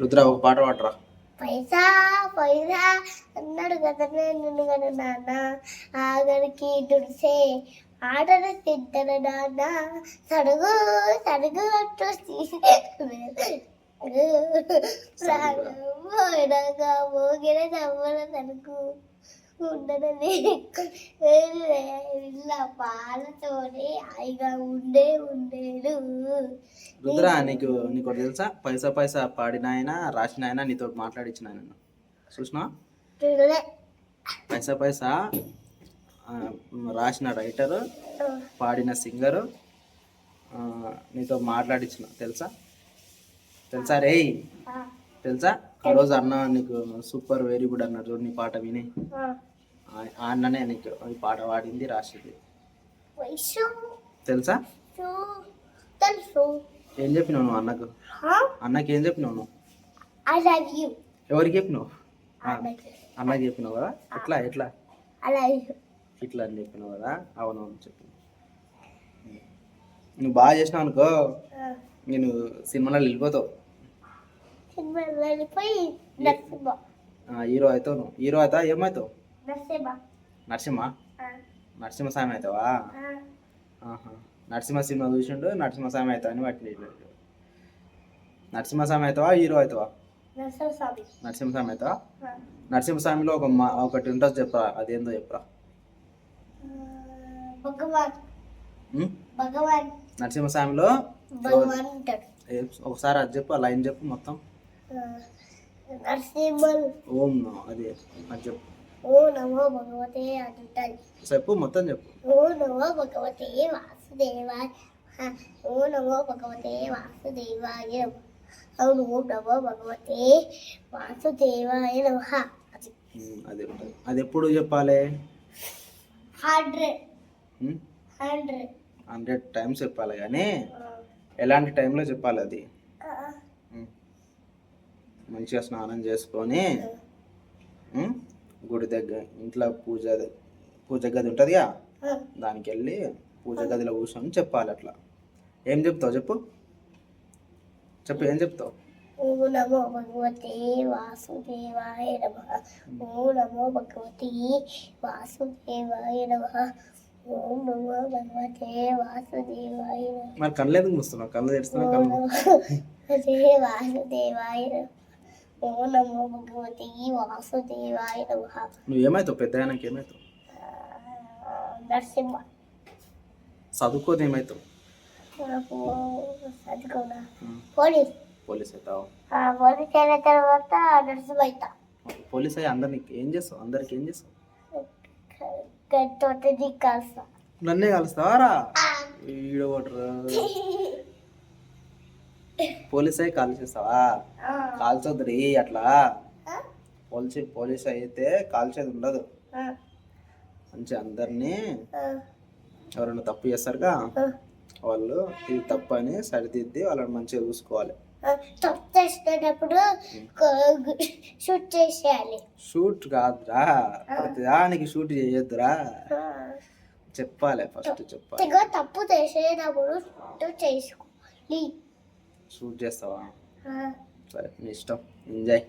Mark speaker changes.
Speaker 1: రుద్ర ఒక పాట పాడరా.
Speaker 2: పైసా పైసా అన్నాడు కదా నేను కదా నాన్న, ఆగడికి దుడిసే ఆటలు తింటాను నాన్న, సడుగు సడుగు అంటూ పోయినాక మోగిన నవ్వల తనకు ఉండదని ఇలా పాలతోనే హాయిగా ఉండేడు.
Speaker 1: రుద్ర నీకు నీకు తెలుసా, పైసా పైసా పాడిన ఆయన రాసిన ఆయన నీతో మాట్లాడించిన ఆయన చూసినా? పైసా పైసా రాసిన రైటర్, పాడిన సింగరు, నీతో మాట్లాడించిన తెలుసా? తెలుసా రే? తెలుసా? ఆ రోజు అన్న నీకు సూపర్ వెరీ గుడ్ అన్నారు నీ పాట విని. ఆ అన్ననే నీకు ఈ పాట పాడింది రాసింది తెలుసా? ఏం చెప్పినావు నువ్వు అన్నకు? అన్నకి ఏం చెప్పినావు నువ్వు? ఎవరికి చెప్పినావు? అన్నకి చెప్పినావు కదా. ఎట్లా ఎట్లా ఇట్లా అని చెప్పినావు కదా. అవునవును చెప్పి నువ్వు బాగా చేసినావు అనుకో, నేను సినిమాలో వెళ్ళిపోతావు. హీరో అవుతావు నువ్వు. హీరో అవుతావా? ఏమవుతావు? నరసింహ. నరసింహస్వామి అవుతావా? నరసింహ సినిమా చూసిండు, నరసింహస్వామి అవుతావు అని పట్టి. నరసింహస్వామి అవుతావా? హీరో అవుతావా? నరసింహస్వామి అవుతావా? నరసింహస్వామిలో ఒకటి ఉంటుంది చెప్పరా, అదేందో చెప్పరా. నరసింహస్వామిలో ఒకసారి అది చెప్పు, ఆ లైన్ చెప్పు మొత్తం. ఓం అదే అది చెప్పు.
Speaker 2: ఓ నమో భగవతే అంటాయి
Speaker 1: చెప్పు, మొత్తం చెప్పు.
Speaker 2: ఓ నమో భగవతే వాసుదేవాయ, ఓ నమో భగవతే వాసుదేవాయ, ఓం నమో భగవతే వాసుదేవాయ నమః.
Speaker 1: అది ఉంటుంది. అది ఎప్పుడు చెప్పాలి? 100 టైమ్స్ చెప్పాలి. కానీ ఎలాంటి టైంలో చెప్పాలి అది? మంచిగా స్నానం చేసుకొని గుడి దగ్గర ఇంట్లో పూజ గది ఉంటుందిగా, దానికి వెళ్ళి పూజ గదిలో కూర్చొని చెప్పాలి. అట్లా ఏం చెప్తావు చెప్పు చెప్పు, ఏం చెప్తావు?
Speaker 2: ఓ నమో భగవతే వాసుదేవాయ నమః, ఓ నమో భగవతే వాసుదేవాయ నమః, ఓం నమో భగవతే వాసుదేవాయ నమః.
Speaker 1: మరి కళ్ళు ఎందుకు మూస్తున్నావు? కళ్ళు తెరుస్తున్నావు. కళ్ళు
Speaker 2: వాసుదేవాయ నమః, ఓ నమో భగవతే వాసుదేవాయ నమః.
Speaker 1: నువ్వు ఏమవుతావు పెద్ద ఆయనకి? ఏమవుతావు?
Speaker 2: నరసింహ.
Speaker 1: చదువుకోదు ఏమవుతావు?
Speaker 2: చదువుకోనా? పోలీస్.
Speaker 1: పోలీస్ అవుతావు.
Speaker 2: పోలీస్ అయిన తర్వాత నరసింహ అవుతా.
Speaker 1: పోలీస్ అయ్యి అందరికి ఏం చేస్తావు? అందరికి ఏం చేస్తావు?
Speaker 2: కలుస్తా.
Speaker 1: నన్నే కలుస్తావారా? ఈడోటరు పోలీస్ అయ్యి కాల్ చేస్తావా? కాల్చొద్దు రీ అట్లా. పోలీస్ అయితే కాల్చేది ఉండదు. మంచి అందరినీ ఎవరైనా తప్పు చేస్తారుగా, వాళ్ళు ఇది తప్పు అని సరిదిద్ది వాళ్ళని మంచిగా చూసుకోవాలి.
Speaker 2: తప్పు చేసేటప్పుడు షూట్ చేసేయాలి.
Speaker 1: షూట్ కాదురా, ప్రతిదానికి షూట్ చేయొద్దురా, చెప్పాలి. ఫస్ట్ చెప్పాలి.
Speaker 2: తప్పు చేసేటప్పుడు చేసుకోవాలి.
Speaker 1: షూట్ చేస్తావా? సరే నీ ఇష్టం, ఎంజాయ్.